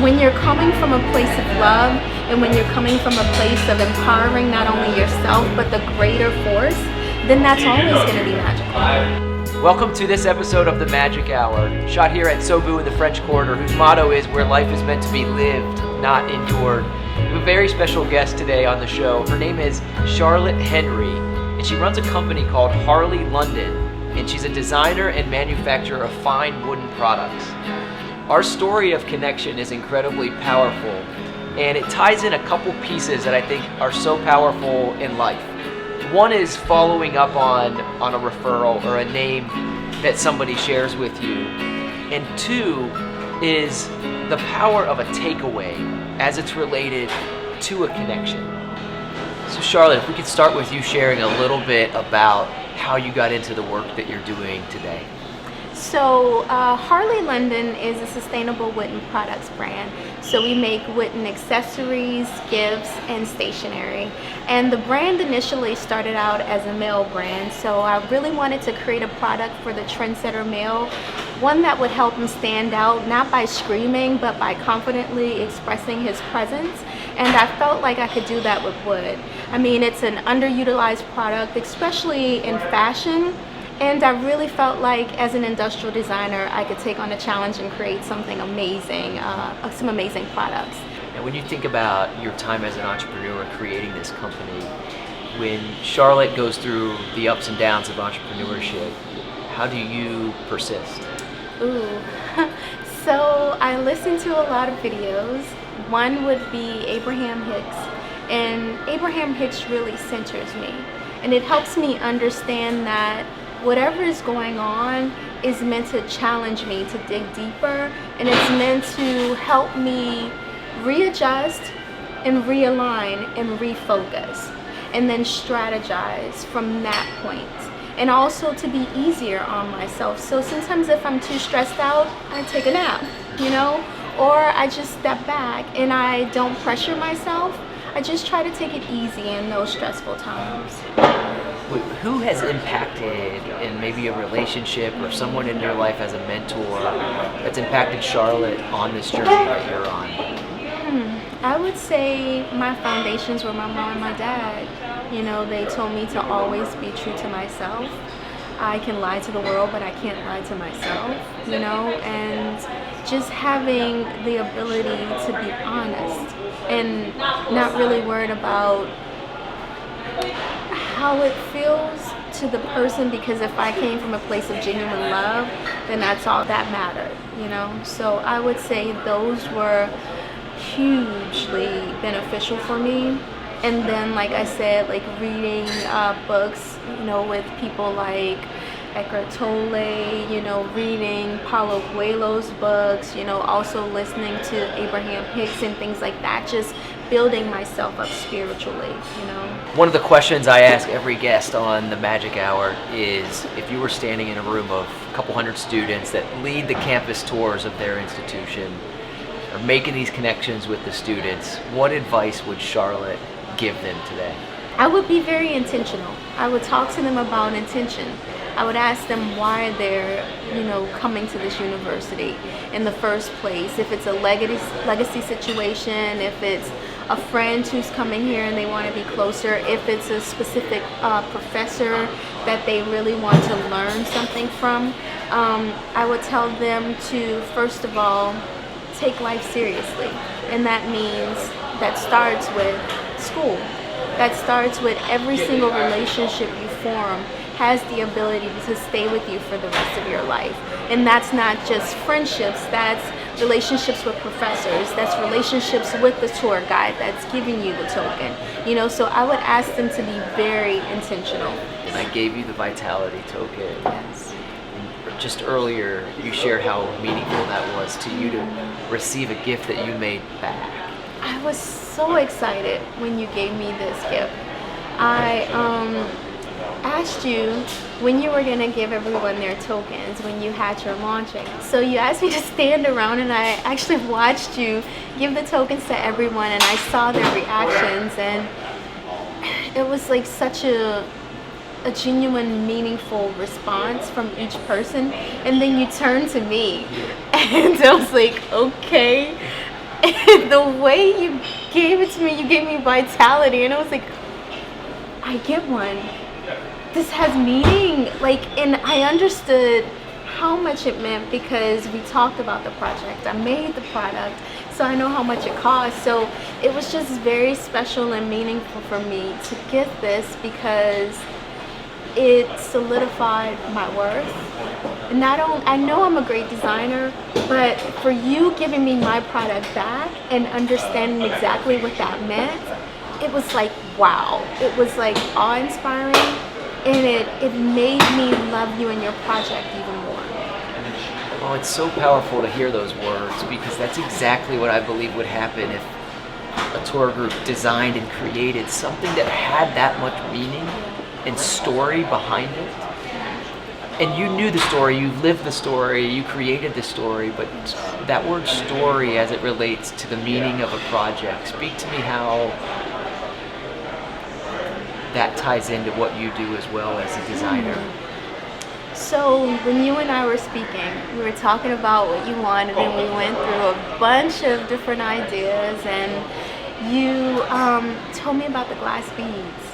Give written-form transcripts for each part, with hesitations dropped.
when you're coming from a place of love and when you're coming from a place of empowering not only yourself but the greater force, then that's always going to be magical. Welcome to this episode of The Magic Hour, shot here at SoBou in the French Quarter, whose motto is where life is meant to be lived, not endured. We have a very special guest today on the show. Her name is Charlotte Henry, and she runs a company called Harley London, and she's a designer and manufacturer of fine wooden products. Our story of connection is incredibly powerful, and it ties in a couple pieces that I think are so powerful in life. One is following up on a referral or a name that somebody shares with you. And two is the power of a takeaway as it's related to a connection. So Charlotte, if we could start with you sharing a little bit about how you got into the work that you're doing today. So Harley London is a sustainable wooden products brand. So we make wooden accessories, gifts, and stationery. And the brand initially started out as a male brand. So I really wanted to create a product for the trendsetter male, one that would help him stand out, not by screaming, but by confidently expressing his presence. And I felt like I could do that with wood. I mean, it's an underutilized product, especially in fashion. And I really felt like as an industrial designer, I could take on a challenge and create something amazing, some amazing products. And when you think about your time as an entrepreneur creating this company, when Charlotte goes through the ups and downs of entrepreneurship, how do you persist? Ooh, so I listen to a lot of videos. One would be Abraham Hicks, and Abraham Hicks really centers me. And it helps me understand that whatever is going on is meant to challenge me to dig deeper, and it's meant to help me readjust and realign and refocus and then strategize from that point, and also to be easier on myself. So sometimes if I'm too stressed out, I take a nap, or I just step back and I don't pressure myself. I just try to take it easy in those stressful times. Who has impacted in maybe a relationship or someone in your life as a mentor that's impacted Charlotte on this journey that you're on? I would say my foundations were my mom and my dad. They told me to always be true to myself. I can lie to the world, but I can't lie to myself, and just having the ability to be honest and not really worried about how it feels to the person, because if I came from a place of genuine love, then that's all that mattered, So I would say those were hugely beneficial for me. And then, like I said, like reading books, with people like Eckhart Tolle, reading Paulo Coelho's books, also listening to Abraham Hicks and things like that, just building myself up spiritually, One of the questions I ask every guest on the Magic Hour is, if you were standing in a room of a couple hundred students that lead the campus tours of their institution, or making these connections with the students, what advice would Charlotte give them today? I would be very intentional. I would talk to them about intention. I would ask them why they're, coming to this university in the first place. If it's a legacy situation, if it's a friend who's coming here and they want to be closer, if it's a specific professor that they really want to learn something from, I would tell them to, first of all, take life seriously. And that means that starts with school. That starts with every single relationship you form has the ability to stay with you for the rest of your life. And that's not just friendships, that's relationships with professors, that's relationships with the tour guide that's giving you the token. So I would ask them to be very intentional. And I gave you the Vitality token. Yes. Just earlier, you shared how meaningful that was to you to receive a gift that you made back. I was so excited when you gave me this gift. I asked you when you were going to give everyone their tokens when you had your launching. So you asked me to stand around, and I actually watched you give the tokens to everyone, and I saw their reactions, and it was like such a genuine, meaningful response from each person. And then you turned to me and I was like, okay. And the way you gave it to me, you gave me vitality, and I was like, I get one. This has meaning. Like, and I understood how much it meant because we talked about the project. I made the product, so I know how much it cost. So it was just very special and meaningful for me to get this because it solidified my worth. And I know I'm a great designer, but for you giving me my product back and understanding exactly what that meant, it was like, wow. It was like awe-inspiring, and it made me love you and your project even more. Oh, it's so powerful to hear those words because that's exactly what I believe would happen if a tour group designed and created something that had that much meaning and story behind it. And you knew the story, you lived the story, you created the story, but that word story as it relates to the meaning of a project, speak to me how that ties into what you do as well as a designer. So when you and I were speaking, we were talking about what you wanted, and we went through a bunch of different ideas, and you told me about the glass beads.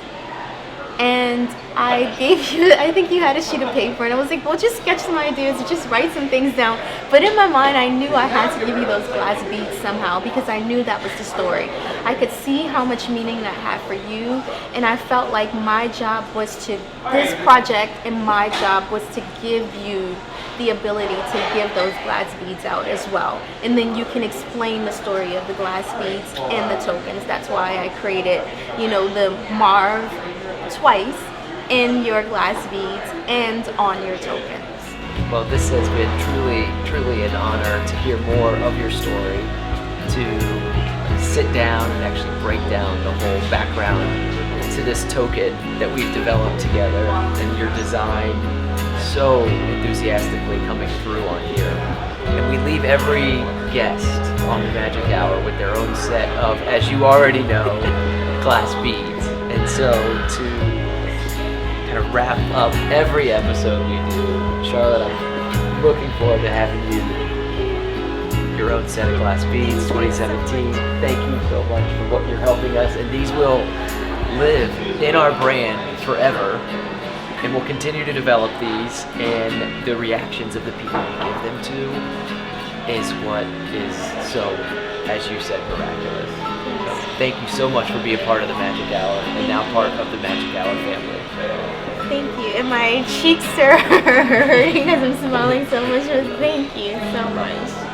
And I gave you, I think you had a sheet of paper, and I was like, well, just sketch some ideas, just write some things down. But in my mind, I knew I had to give you those glass beads somehow because I knew that was the story. I could see how much meaning that had for you, and I felt like my job was to, this project and my job was to give you the ability to give those glass beads out as well. And then you can explain the story of the glass beads and the tokens. That's why I created, you know, the Marv twice in your glass beads and on your tokens. Well, this has been truly an honor to hear more of your story, to sit down and actually break down the whole background to this token that we've developed together, and your design so enthusiastically coming through on here. And we leave every guest on the Magic Hour with their own set of, as you already know, glass beads. And so to kind of wrap up every episode we do, Charlotte, I'm looking forward to having you, your own set of glass beads, 2017. Thank you so much for what you're helping us, and these will live in our brand forever. And we'll continue to develop these, and the reactions of the people we give them to is what is so, as you said, miraculous. So thank you so much for being part of the Magic Hour, and now part of the Magic Hour family. Thank you. And my cheeks are hurting because I'm smiling so much, but thank you so much.